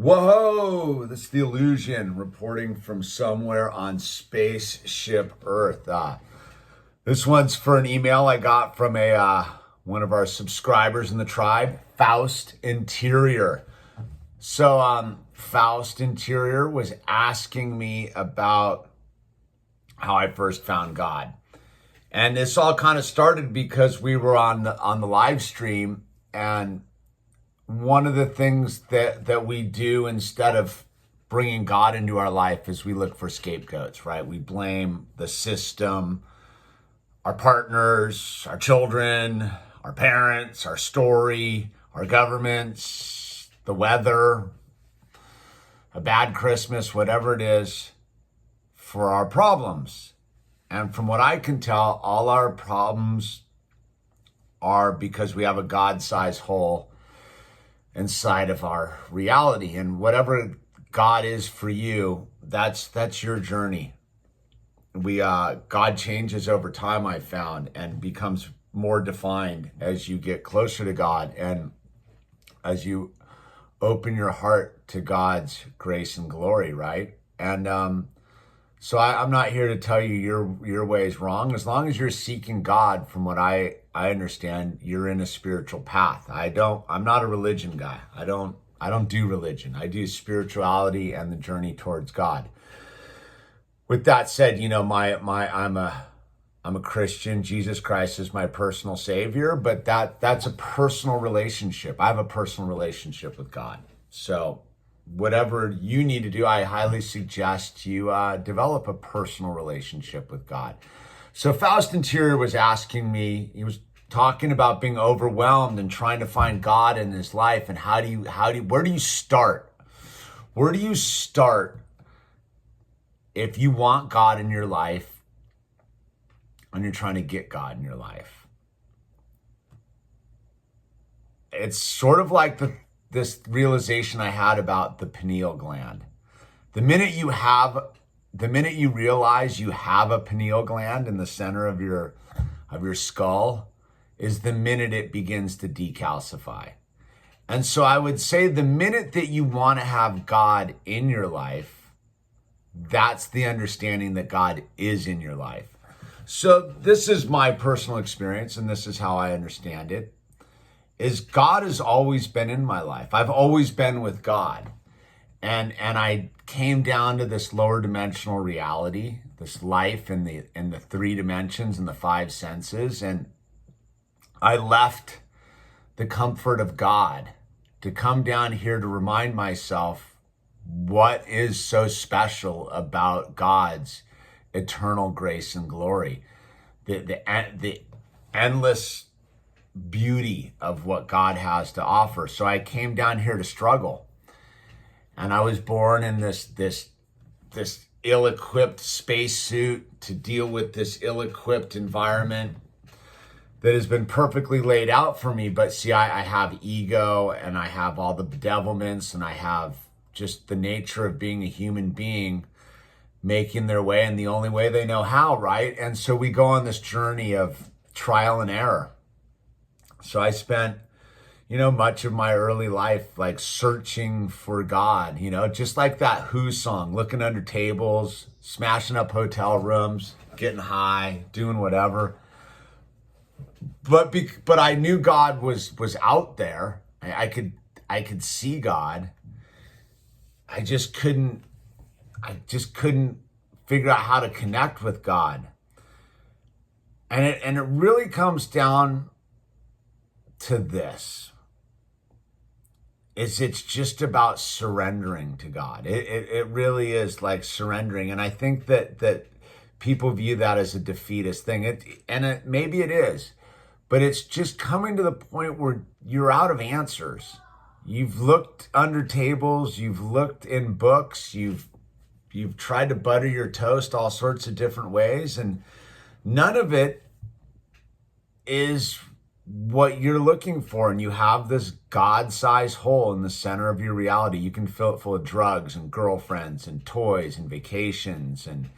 Whoa, this is the Illusion reporting from somewhere on Spaceship Earth. This one's for an email I got from one of our subscribers in the tribe, Faust Interior. So Faust Interior was asking me about how I first found God. And this all kind of started because we were on the live stream, and one of the things that we do instead of bringing God into our life is we look for scapegoats, right? We blame the system, our partners, our children, our parents, our story, our governments, the weather, a bad Christmas, whatever it is, for our problems. And from what I can tell, all our problems are because we have a God-sized hole inside of our reality. And whatever God is for you, that's your journey. God changes over time, I found, and becomes more defined as you get closer to God and as you open your heart to God's grace and glory, right? And so I'm not here to tell you your way is wrong. As long as you're seeking God, from what I understand, you're in a spiritual path. I'm not a religion guy. I don't do religion. I do spirituality and the journey towards God. With that said, I'm a Christian. Jesus Christ is my personal savior, but that's a personal relationship. I have a personal relationship with God. So whatever you need to do, I highly suggest you develop a personal relationship with God. So Faust Interior was asking me, he was talking about being overwhelmed and trying to find God in his life, and where do you start? Where do you start if you want God in your life and you're trying to get God in your life? It's sort of like this realization I had about the pineal gland. The minute you realize you have a pineal gland in the center of your skull is the minute it begins to decalcify. And so I would say the minute that you want to have God in your life, that's the understanding that God is in your life. So this is my personal experience, and this is how I understand it. Is God has always been in my life. I've always been with God. And I came down to this lower dimensional reality, this life in the 3 dimensions and the 5 senses. And I left the comfort of God to come down here to remind myself what is so special about God's eternal grace and glory. The endless beauty of what God has to offer. So I came down here to struggle. And I was born in this ill-equipped spacesuit to deal with this ill-equipped environment that has been perfectly laid out for me. But see, I have ego, and I have all the bedevilments, and I have just the nature of being a human being making their way in the only way they know how, right? And so we go on this journey of trial and error. So I spent, much of my early life like searching for God, just like that Who song, looking under tables, smashing up hotel rooms, getting high, doing whatever. But I knew God was out there. I could see God. I just couldn't figure out how to connect with God. And it really comes down to this. It's just about surrendering to God. It really is like surrendering. And I think that people view that as a defeatist thing. Maybe it is, but it's just coming to the point where you're out of answers. You've looked under tables, you've looked in books, you've tried to butter your toast all sorts of different ways, and none of it is what you're looking for. And you have this God-sized hole in the center of your reality. You can fill it full of drugs and girlfriends and toys and vacations and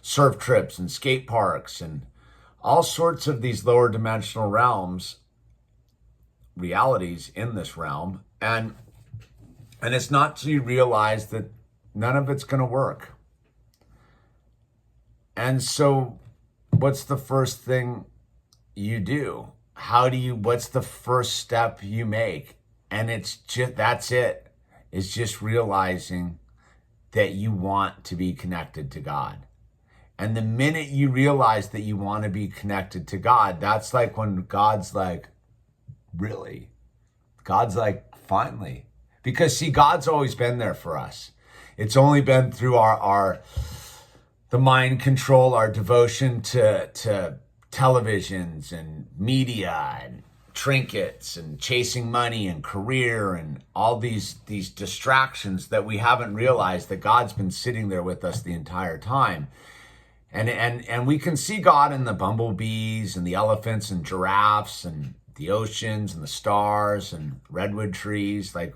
surf trips and skate parks and all sorts of these lower dimensional realities in this realm. And And it's not till you realize that none of it's going to work. And so what's the first thing you do? What's the first step you make? And that's it. It's just realizing that you want to be connected to God. And the minute you realize that you want to be connected to God, that's like when God's like, really? God's like, finally. Because see, God's always been there for us. It's only been through the mind control, our devotion to televisions and media and trinkets and chasing money and career and all these distractions that we haven't realized that God's been sitting there with us the entire time. And we can see God in the bumblebees and the elephants and giraffes and the oceans and the stars and redwood trees. Like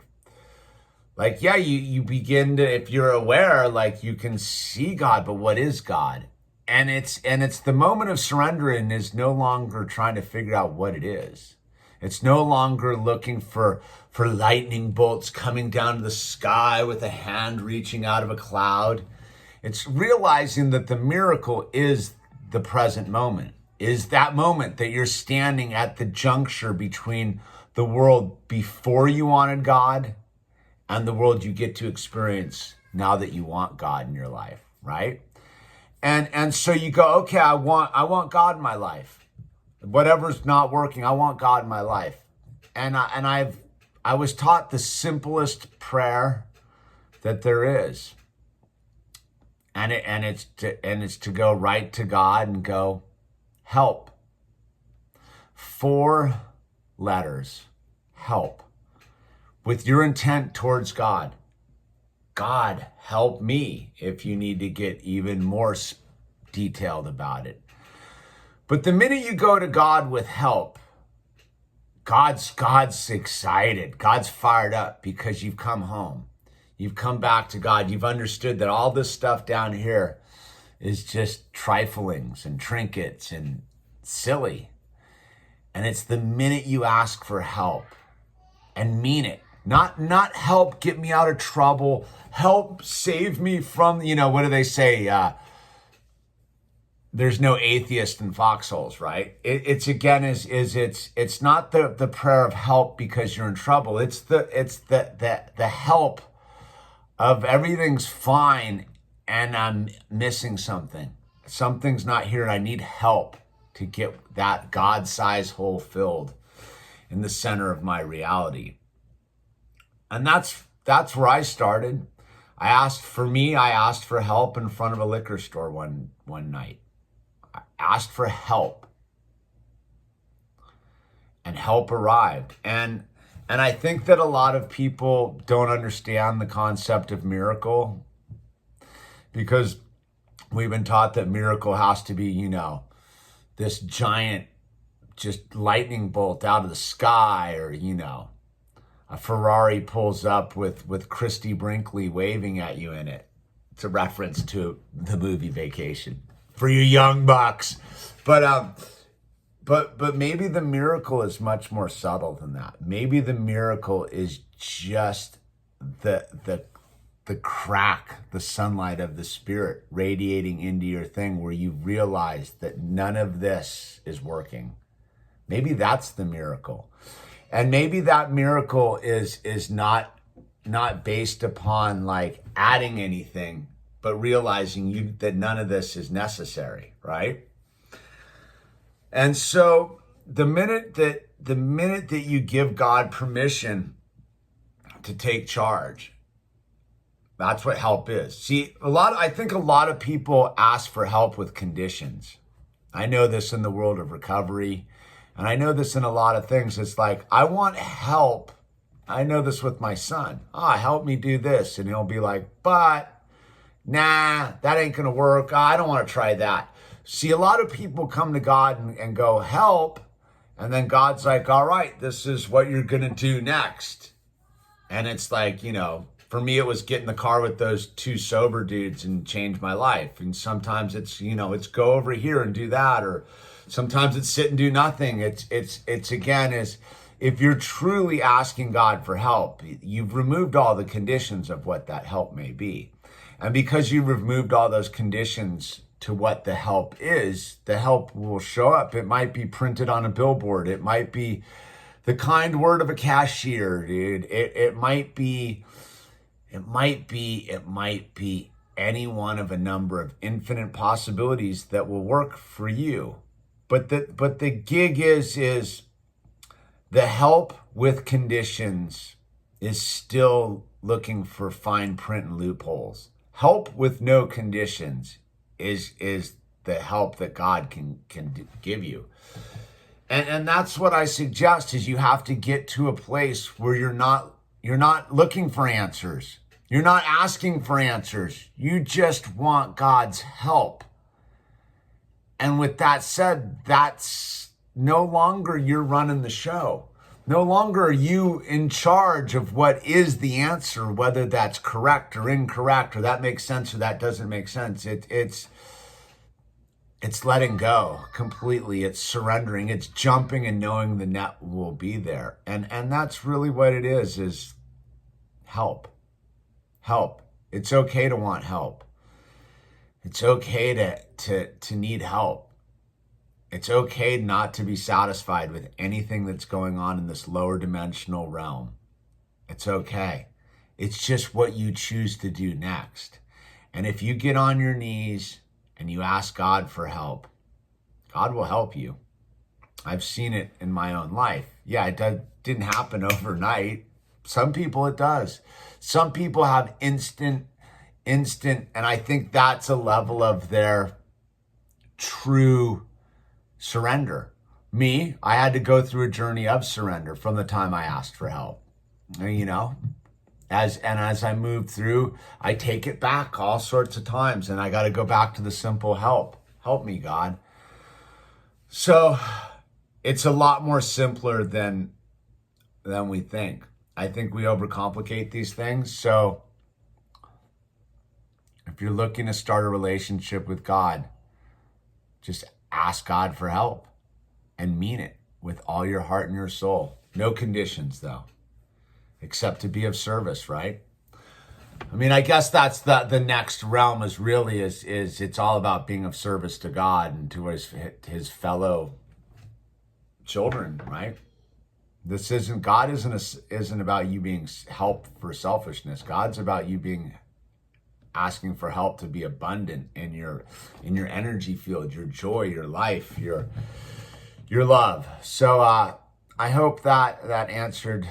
yeah, you begin to, if you're aware, like you can see God, but what is God? And it's the moment of surrendering is no longer trying to figure out what it is. It's no longer looking for lightning bolts coming down to the sky with a hand reaching out of a cloud. It's realizing that the miracle is the present moment, is that moment that you're standing at the juncture between the world before you wanted God and the world you get to experience now that you want God in your life, right? And so you go, okay, I want God in my life. Whatever's not working, I want God in my life. And I was taught the simplest prayer that there is. And it's to go right to God and go, help. 4 letters, help. With your intent towards God. God, help me, if you need to get even more detailed about it. But the minute you go to God with help, God's excited. God's fired up because you've come home. You've come back to God. You've understood that all this stuff down here is just triflings and trinkets and silly. And it's the minute you ask for help and mean it. Not help get me out of trouble. Help save me from, what do they say? There's no atheist in foxholes, right? It's not the prayer of help because you're in trouble. It's the help of everything's fine and I'm missing something. Something's not here and I need help to get that God-sized hole filled in the center of my reality. And that's where I started. I asked for help in front of a liquor store one night. I asked for help. And help arrived. And I think that a lot of people don't understand the concept of miracle because we've been taught that miracle has to be, this giant just lightning bolt out of the sky or, a Ferrari pulls up with Christy Brinkley waving at you in it. It's a reference to the movie Vacation for you young bucks. But maybe the miracle is much more subtle than that. Maybe the miracle is just the crack, the sunlight of the Spirit radiating into your thing where you realize that none of this is working. Maybe that's the miracle. And maybe that miracle is not based upon like adding anything, but realizing that none of this is necessary, right? And so the minute that you give God permission to take charge, that's what help is. See, I think a lot of people ask for help with conditions. I know this in the world of recovery, and I know this in a lot of things. It's like, I want help. I know this with my son. Help me do this. And he'll be like, but nah, that ain't gonna work. I don't want to try that. See, a lot of people come to God and go, help. And then God's like, all right, this is what you're going to do next. And it's like, for me, it was get in the car with those 2 sober dudes and change my life. And sometimes it's, it's go over here and do that. Or sometimes it's sit and do nothing. It's if you're truly asking God for help, you've removed all the conditions of what that help may be. And because you've removed all those conditions to what the help is, the help will show up. It might be printed on a billboard. It might be the kind word of a cashier, dude. It might be any one of a number of infinite possibilities that will work for you. But the gig is the help with conditions is still looking for fine print and loopholes. Help with no conditions is the help that God can give you. And that's what I suggest, is you have to get to a place where you're not looking for answers. You're not asking for answers. You just want God's help. And with that said, that's no longer you're running the show. No longer are you in charge of what is the answer, whether that's correct or incorrect, or that makes sense or that doesn't make sense. It's letting go completely. It's surrendering. It's jumping and knowing the net will be there. And that's really what it is help. Help. It's okay to want help. It's okay to need help. It's okay not to be satisfied with anything that's going on in this lower dimensional realm. It's okay. It's just what you choose to do next. And if you get on your knees and you ask God for help, God will help you. I've seen it in my own life. Yeah, it didn't happen overnight. Some people it does. Some people have instant, and I think that's a level of their true surrender. Me, I had to go through a journey of surrender from the time I asked for help. You know, as I move through, I take it back all sorts of times, and I got to go back to the simple help. Help me, God. So it's a lot more simpler than we think. I think we overcomplicate these things. So if you're looking to start a relationship with God, just ask God for help and mean it with all your heart and your soul. No conditions, though, except to be of service, right? I mean, I guess that's the next realm is it's all about being of service to God and to his fellow children, right? God isn't about you being help for selfishness. God's about you asking for help to be abundant in your energy field, your joy, your life, your love. So I hope that answered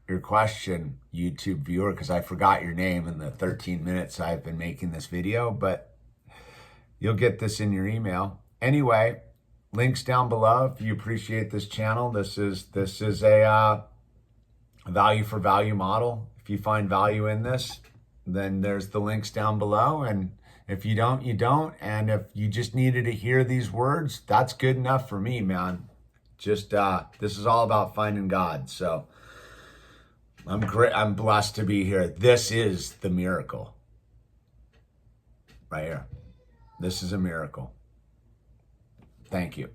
your question, YouTube viewer, because I forgot your name in the 13 minutes I've been making this video, but you'll get this in your email. Anyway, links down below if you appreciate this channel. This is a value for value model. If you find value in this, then there's the links down below. And if you don't, you don't. And if you just needed to hear these words, that's good enough for me, man. Just this is all about finding God. So I'm blessed to be here. This is the miracle right here. This is a miracle. Thank you.